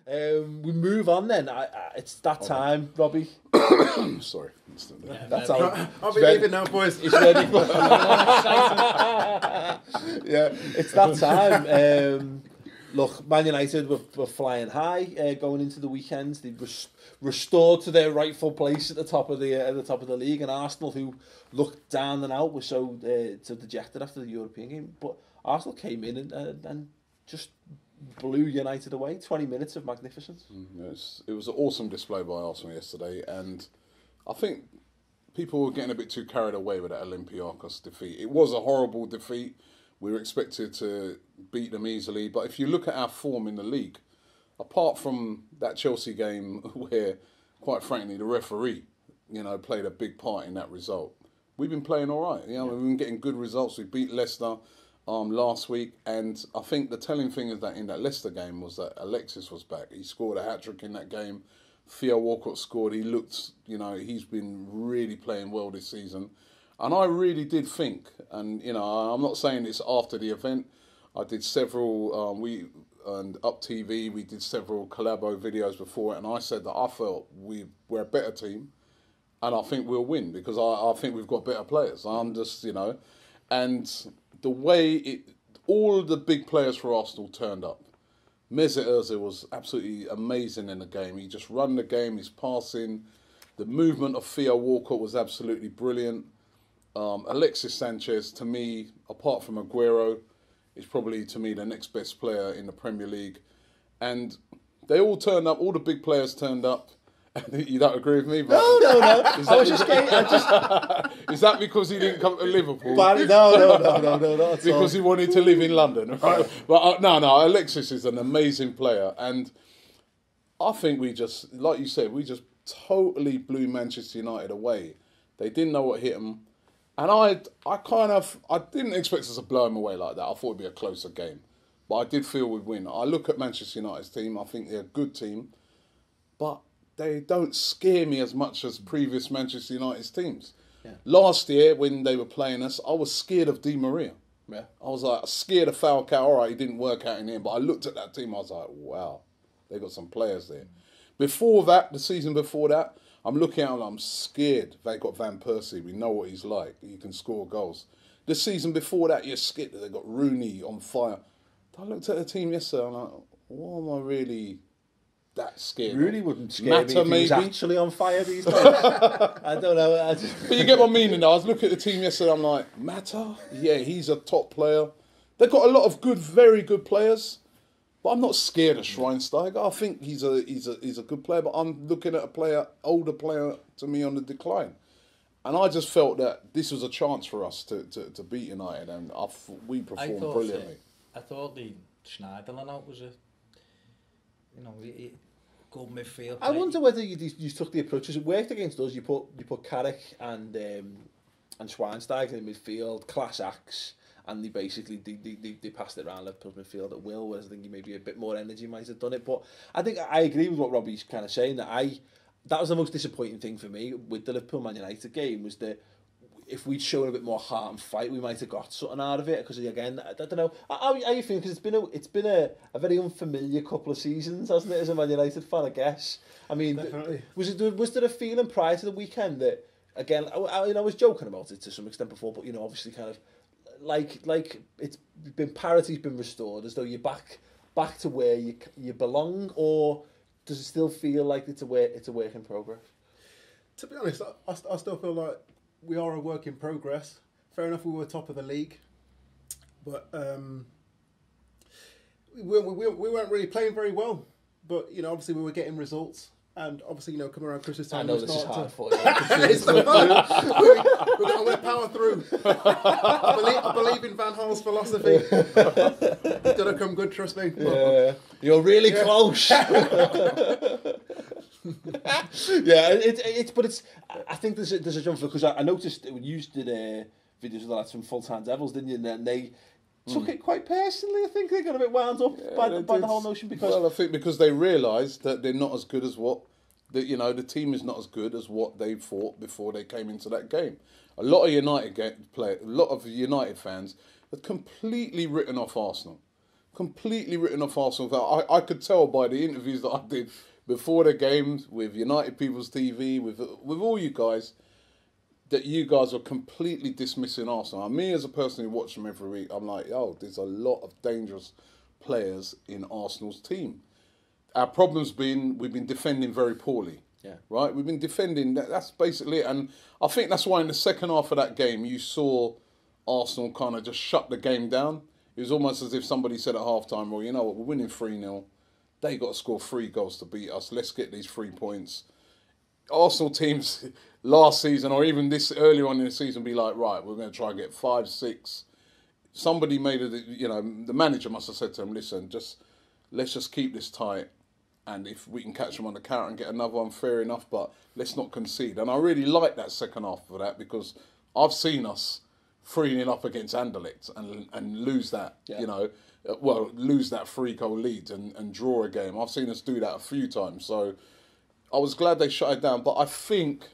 We move on then. It's that time, Robbie. Sorry. That's how I'll be leaving now, boys. it's ready for. Yeah, it's that time. Look, Man United were flying high going into the weekends. They restored to their rightful place at the top of the league, and Arsenal, who looked down and out, were so dejected after the European game. But Arsenal came in and just blew United away. 20 minutes of magnificence. It was an awesome display by Arsenal yesterday, and I think people were getting a bit too carried away with that Olympiacos defeat. It was a horrible defeat. We were expected to beat them easily, but if you look at our form in the league, apart from that Chelsea game where, quite frankly, the referee, played a big part in that result, we've been playing all right. We've been getting good results. We beat Leicester last week, and I think the telling thing is that in that Leicester game was that Alexis was back. He scored a hat-trick in that game. Theo Walcott scored. He looked, he's been really playing well this season. And I really did think, and I'm not saying it's after the event. I did several, and Up TV, we did several collabo videos before it, and I said that I felt we're a better team, and I think we'll win because I think we've got better players. I'm just, and the way all the big players for Arsenal turned up. Mesut Ozil was absolutely amazing in the game. He just ran the game, his passing, the movement of Theo Walcott was absolutely brilliant. Alexis Sanchez, to me, apart from Aguero, is probably, to me, the next best player in the Premier League. And they all turned up, all the big players turned up. You don't agree with me? But No. Is that because he didn't come to Liverpool? No. Because he wanted to live in London, right? But no, Alexis is an amazing player. And I think we just, like you said, we just totally blew Manchester United away. They didn't know what hit them. And I didn't expect us to blow them away like that. I thought it'd be a closer game. But I did feel we'd win. I look at Manchester United's team. I think they're a good team. But they don't scare me as much as previous Manchester United's teams. Yeah. Last year, when they were playing us, I was scared of Di Maria. Yeah. I was scared of Falcao. All right, he didn't work out in the end. But I looked at that team, I was like, wow, they got some players there. Before that, the season before that, I'm looking at them, I'm scared. They got Van Persie. We know what he's like. He can score goals. The season before that, you're scared that they got Rooney on fire. I looked at the team yesterday, I'm like, what am I really that scared? Rooney wouldn't scare me if he was actually on fire these days. I don't know. But you get my meaning though. I was looking at the team yesterday, I'm like, Mata? Yeah, he's a top player. They've got a lot of good, very good players. But I'm not scared of Schweinsteiger. I think he's a good player, but I'm looking at older player to me on the decline. And I just felt that this was a chance for us to beat United, and we performed brilliantly. I thought the Schneiderlin out was a good midfield. I wonder whether you took the approach as it worked against us. You put Carrick and Schweinsteiger in midfield, class acts. And they basically they passed it around Liverpool's midfield at will, whereas I think maybe a bit more energy might have done it. But I think I agree with what Robbie's kind of saying, that was the most disappointing thing for me with the Liverpool Man United game, was that if we'd shown a bit more heart and fight, we might have got something out of it. Because again, I don't know how you feel, because it's been a very unfamiliar couple of seasons, hasn't it, as a Man United fan? I guess. I mean, was there a feeling prior to the weekend that, again, I was joking about it to some extent before, but obviously kind of. Like it's been parity's been restored, as though you're back to where you belong, or does it still feel like it's a work in progress? To be honest, I still feel like we are a work in progress. Fair enough, we were top of the league, but we weren't really playing very well. But obviously we were getting results. And obviously, coming around Christmas time, I know this is hard for you. We're going to power through. I believe in Vauxhall's philosophy. It's going to come good, trust me. Yeah. You're really close. But I think there's a jump, because I noticed when you did videos of the lads from Full-Time Devils, didn't you? And then they took it quite personally. I think they got a bit wound up by the whole notion, because I think because they realised that they're not as good as what the team is not as good as what they thought before they came into that game. A lot of United fans have completely written off Arsenal. completely written off Arsenal. I could tell by the interviews that I did before the games with United People's TV, with all you guys, that you guys are completely dismissing Arsenal. And me as a person who watches them every week, I'm like, oh, there's a lot of dangerous players in Arsenal's team. Our problem's been we've been defending very poorly. Yeah. Right? We've been defending. That's basically it. And I think that's why in the second half of that game, you saw Arsenal kind of just shut the game down. It was almost as if somebody said at half-time, well, you know what, we're winning 3-0. They got to score 3 goals to beat us. Let's get these 3 points. Arsenal teams last season, or even this earlier on in the season, be like, right, we're going to try and get 5, 6. Somebody made it, the manager must have said to him, listen, let's just keep this tight. And if we can catch them on the counter and get another one, fair enough, but let's not concede. And I really like that second half of that, because I've seen us 3-0 up against Anderlecht and lose that, lose that 3-goal lead and draw a game. I've seen us do that a few times. So I was glad they shut it down. But I think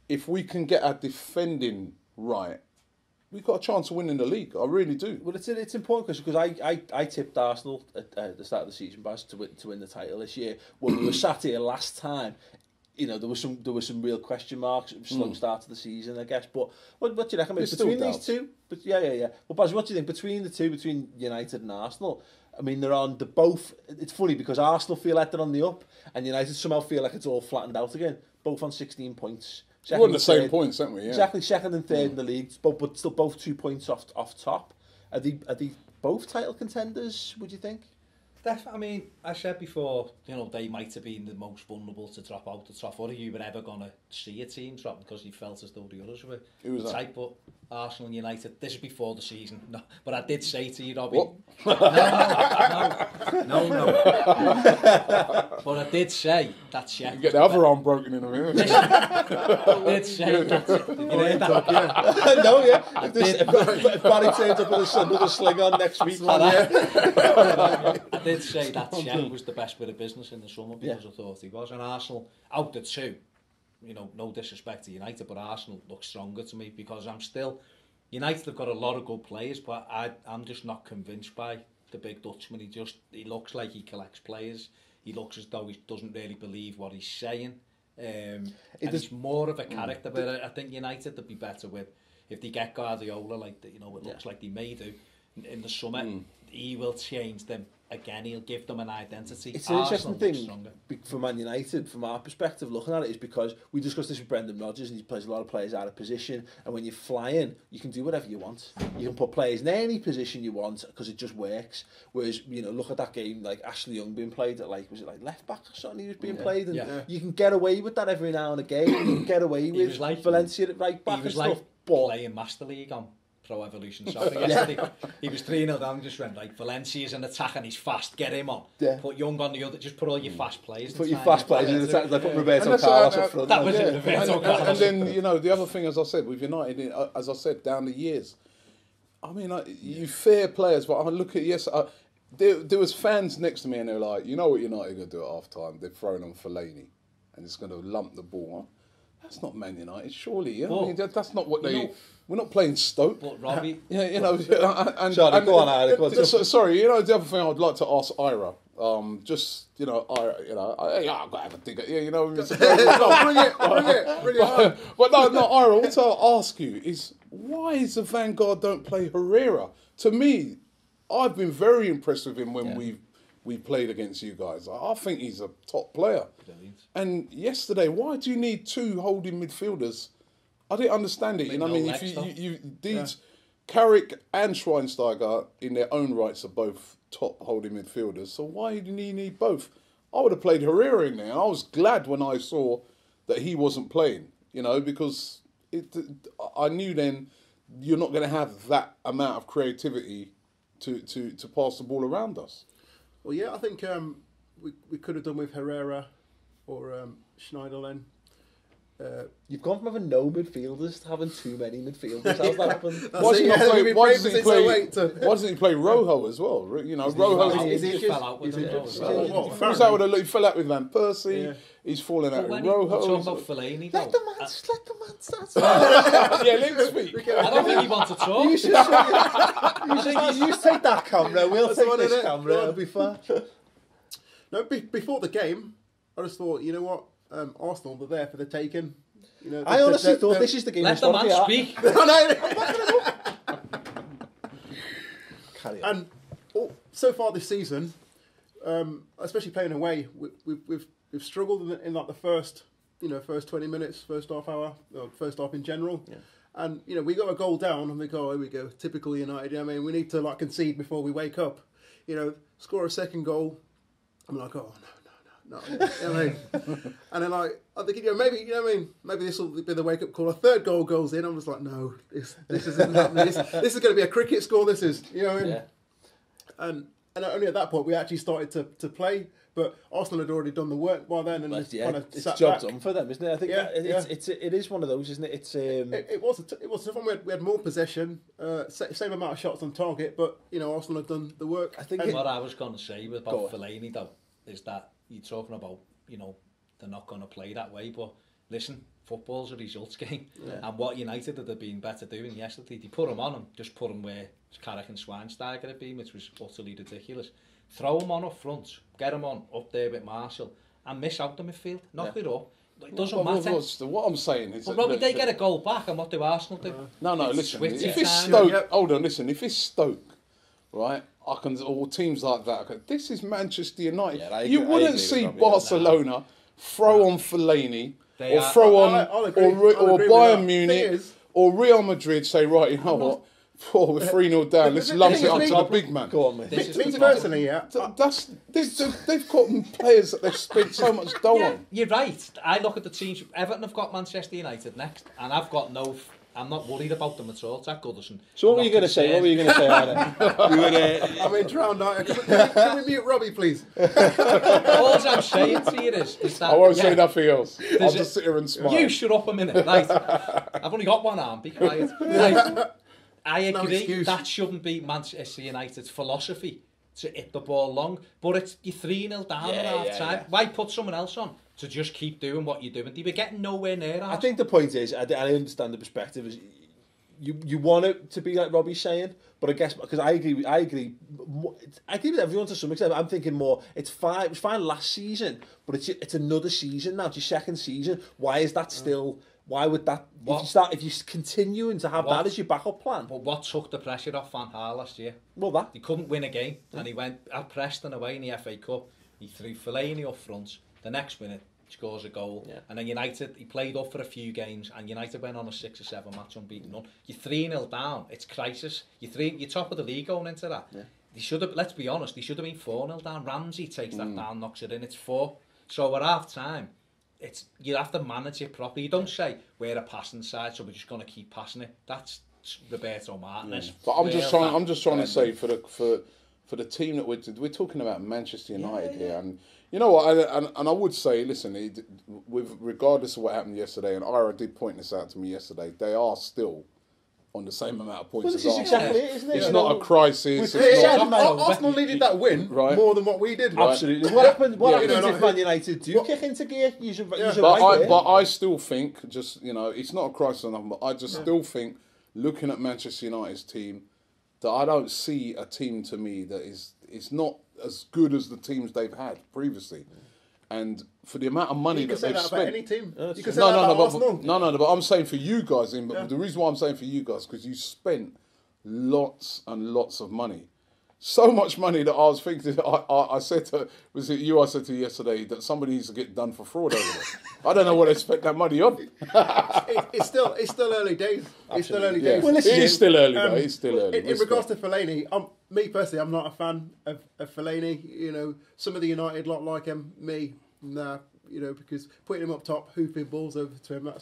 if we can get our defending right, we've got a chance of winning the league. I really do. Well, it's important because I tipped Arsenal at the start of the season, Baz, to win the title this year. When we were sat here last time, there were some real question marks. It was a slow start to the season, I guess. But what do you reckon? Between these two, yeah. Well, Baz, what do you think between the two, between United and Arsenal? I mean, they're both. It's funny because Arsenal feel like they're on the up, and United somehow feel like it's all flattened out again. Both on 16 points. We're on the same points, aren't we? Yeah. Exactly, second and third in the league, but still both 2 points off top. Are they both title contenders? Would you think? I mean, I said before, they might have been the most vulnerable to drop out the top. Or you were ever going to see a team drop because you felt as though the others were the type. But Arsenal and United, this is before the season. No, but I did say to you, Robbie. What? No. But I did say that Czech. You get the other arm broken in a minute. I did say that. Did you hear that? No, yeah. If Barry turns up with another sling on next week, I did say that Czech was the best bit of business in the summer because I thought he was. And Arsenal, out the two, no disrespect to United, but Arsenal looks stronger to me because United have got a lot of good players, but I'm just not convinced by the big Dutchman. He looks like he collects players. He looks as though he doesn't really believe what he's saying. And he's more of a character, but I think United would be better with if they get Guardiola, like it looks like they may do in the summer. He will change them again. He'll give them an identity. It's an interesting thing for Man United, from our perspective, looking at it, is because we discussed this with Brendan Rodgers, and he plays a lot of players out of position. And when you're flying, you can do whatever you want. You can put players in any position you want because it just works. Whereas, look at that game, like Ashley Young being played at was it left back or something? He was being played, and you can get away with that every now and again. You can get away with Valencia at right back and stuff. But playing Master League on Pro Evolution Soccer yesterday. He was 3-0 down, just went like, Valencia's an attack and he's fast, get him on. Yeah. Put Young on the other, just put all your fast players. Put your fast players in the attack, like put Roberto Carlos up front. That was it, Roberto Carlos. And then, the other thing, as I said, with United, as I said, down the years, I mean, you fair players, but I look at, there was fans next to me and they were like, you know what United are going to do at half-time? They're throwing on Fellaini and it's going to lump the ball on. That's not Man United, surely. I mean, that's not what they... We're not playing Stoke. But Robbie... Sorry, go on, Irah. Sorry, the other thing I'd like to ask Irah, I've got to have a dig at you, bring it. But no, Irah, what I'll ask you is, why is the Vanguard don't play Herrera? To me, I've been very impressed with him when we played against you guys. I think he's a top player. Brilliant. And yesterday, why do you need 2 holding midfielders? I didn't understand it. If Carrick and Schweinsteiger, in their own rights, are both top holding midfielders. So why do you need both? I would have played Herrera in there. And I was glad when I saw that he wasn't playing, because I knew then you're not going to have that amount of creativity to pass the ball around us. Well, yeah, I think we could have done with Herrera or Schneiderlin. You've gone from having no midfielders to having too many midfielders. How's that happened? Why doesn't he play Rojo as well? You know, Rojo. He fell out with him. He fell out with Van Persie. Yeah. He's falling out with Rojo. Talking about Fellaini, let the man start. Yeah, let him speak. I don't think he wants to talk. You should take that camera. We'll take this camera. It'll be fun. No, before the game, I just thought, you know what, Arsenal, they're there for the taking. You know, I honestly thought this is the game. Let the man speak. Carry on. And so far this season, especially playing away, we've struggled in like the first 20 minutes, first half hour, first half in general. Yeah. And we got a goal down, and we go, here we go, typical United. I mean, we need to concede before we wake up. Score a second goal. I'm like, oh no. You know what I mean? And then I'm thinking, maybe this will be the wake up call. A third goal goes in. I'm just like, no, this isn't happening. This is going to be a cricket score. This is, you know what I mean? Yeah. And only at that point we actually started to play. But Arsenal had already done the work by then, and it's sat job back. done for them, isn't it? I think it is one of those, isn't it? It was a tough one. We had more possession, same amount of shots on target, but Arsenal had done the work. I think what I was going to say about Fellaini though is that you're talking about they're not going to play that way, but listen, football's a results game, and what United had been better doing yesterday, they put him on and just put him where Carrick and Schweinsteiger had been, which was utterly ridiculous. Throw him on up front, get him on up there with Marshall, and miss out the midfield. Knock it up. It doesn't matter. What I'm saying is, but Robbie, they get a goal back, and what do Arsenal do? No, listen. If it's Stoke, hold on, listen. If it's Stoke, right, or teams like that. This is Manchester United. Yeah, you wouldn't see Barcelona throw on Fellaini or throw on or Bayern Munich or Real Madrid. Say, right, you know what? We're 3-0 down. Let's lump it up to the big man. Go on, mate. Me personally, they've got players that they've spent so much dough on. You're right. I look at the teams. Everton have got Manchester United next, and I'm not worried about them at all. It's that Goodison. So what were you going to say? Anna? I'm in drowned out. Can we mute Robbie, please? All I'm saying to you is that I won't say nothing else. I'll just sit here and smile. You shut up a minute, right? I've only got one arm. Be quiet. Right. I agree that shouldn't be Manchester United's philosophy to hit the ball long, but you're 3-0 down at half time. Yeah. Why put someone else on to just keep doing what you're doing? They were getting nowhere near us. I think the point is, I understand the perspective is you want it to be like Robbie's saying, but I guess because I agree with everyone to some extent. I'm thinking more. It's fine. It was fine last season, but it's another season now. It's your second season. Why is that still? Why would that? If you continuing to have that as your backup plan? But what took the pressure off Van Gaal last year? Well, he couldn't win a game, and he went at Preston away in the FA Cup. He threw Fellaini up front. The next minute, he scores a goal, and then United. He played up for a few games, and United went on a 6 or 7 match unbeaten run. You're 3-0 down. It's crisis. You're top of the league going into that. Yeah. They should have. Let's be honest. They should have been 4-0 down. Ramsey takes that down, knocks it in. It's 4. So at half time. You have to manage it properly. You don't say we're a passing side, so we're just going to keep passing it. That's Roberto Martinez. But I'm just trying to say for the team that we're talking about Manchester United here, and you know what, and I would say, listen, with regardless of what happened yesterday, and Irah did point this out to me yesterday, they are still on the same amount of points as Arsenal. Exactly it, isn't it? It's not a crisis. Arsenal needed that win more than what we did. Right? Absolutely. What happens if Man United do kick into gear? But I still think, it's not a crisis enough, but I just still think, looking at Manchester United's team, that I don't see a team to me that is not as good as the teams they've had previously. And for the amount of money that they've spent, about any team. You can say that about Arsenal. But I'm saying for you guys, the reason why I'm saying for you guys, because you spent lots and lots of money. So much money that I was thinking, I said to, was it you I said to yesterday, that somebody needs to get done for fraud over there. I don't know what they spent that money on. It's still early days. It's still early days. Well, it is still early though. It's still early. In regards to Fellaini, me personally, I'm not a fan of Fellaini. Some of the United lot like him. Me, nah. Because putting him up top, hooping balls over to him,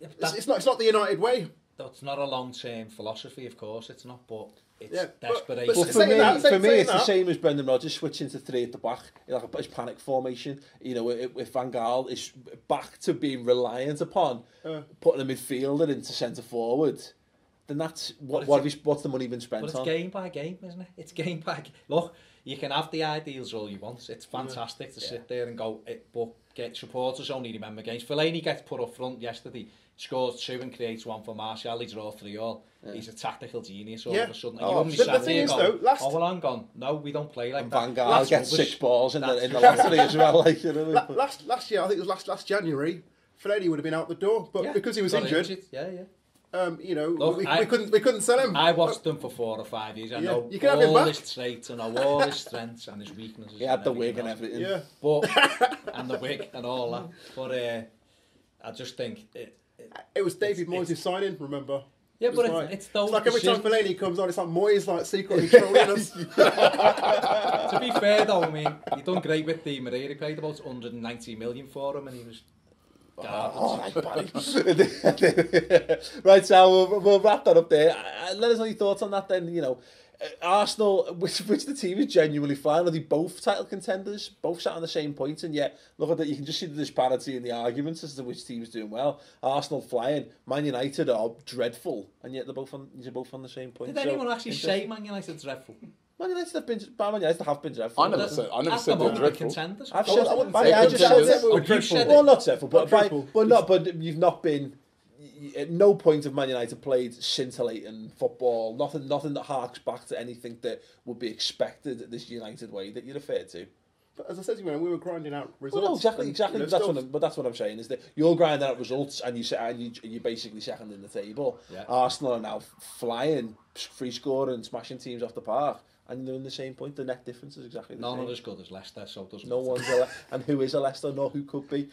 it's not the United way. That's not a long-term philosophy, of course it's not, but Yeah, desperate. but Well, for saying me, that, it's the that. same as Brendan Rodgers switching to 3 at the back, like his panic formation. You know, if Van Gaal is back to being reliant upon putting a midfielder into centre forward, then that's what's the money been spent but it's on? game by game, isn't it? It's game by game. Look, you can have the ideals all you want. It's fantastic to sit there and go, but get supporters only remember games. Fellaini gets put up front yesterday, scores 2 and creates 1 for Martial. He draws 3 all. He's a tactical genius all of a sudden. And you only sat there going, well, I'm gone. No, we don't play like Van that. Gaal gets 6 balls in the lottery as well. Like, you know, last year, I think it was last January, Fellaini would have been out the door, but because he was injured. You know, look, we couldn't sell him. I watched him for 4 or 5 years. I know you can have him all back. his traits, I know all his strengths and his weaknesses. He had the wig and everything. Yeah, but and the wig and all that. But I just think it was David Moyes' signing. Remember? Yeah, but like, it's those. It's like every time Fellaini comes on, it's like Moyes like secretly trolling us. To be fair though, I mean, he done great with Di Maria. He paid about 190 million for him, and he was. Right, so we'll wrap that up there. Let us know your thoughts on that then. You know, Arsenal, which the team is genuinely flying. Are they both title contenders? Both sat on the same points, and yet look at that. You can just see the disparity in the arguments as to which team is doing well. Arsenal flying, Man United are dreadful, and yet they're both on the same point. Did anyone actually say Man United's dreadful? Man United have been dreadful. I never said they're dreadful. Contenders. I've dreadful. Well, not dreadful, but you've not been. At no point of Man United played scintillating football. Nothing that harks back to anything that would be expected this United way that you refer to. But as I said to you, we were grinding out results. Well, no, exactly. You know, but that's what I'm saying is that you're grinding out results and you're basically second in the table. Yeah. Arsenal are now flying, free scoring, smashing teams off the park. And they're in the same point. The net difference is exactly the same. None are as good as Leicester, so it doesn't No matter. one's and who is a Leicester, nor who could be.